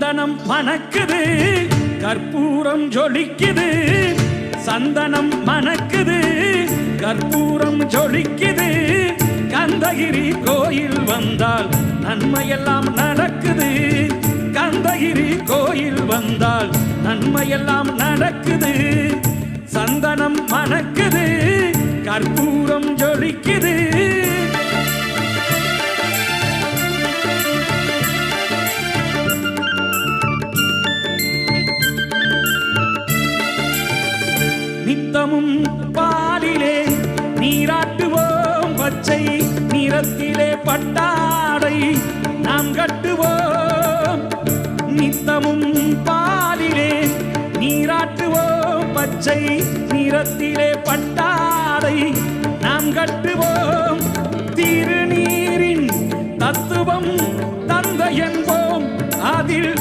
சந்தனம் மணக்குது, கற்பூரம் ஜொலிக்குது. சந்தனம் மணக்குது, கற்பூரம் ஜொலிக்குது. கந்தகிரி கோயில் வந்தால் நன்மையெல்லாம் நடக்குது. கந்தகிரி கோயில் வந்தால் நன்மையெல்லாம் நடக்குது. சந்தனம் மணக்குது, கற்பூரம் ஜொலிக்குது. நித்தமும் பாலிலே நீராட்டுவோம், பச்சை நிறத்திலே பட்டாடை நாம் கட்டுவோம். நித்தமும் பாலிலே நீராட்டுவோம், பச்சை நிறத்திலே பட்டாடை நாம் கட்டுவோம். திருநீரின் தத்துவம் தந்தை என்போம், அதில்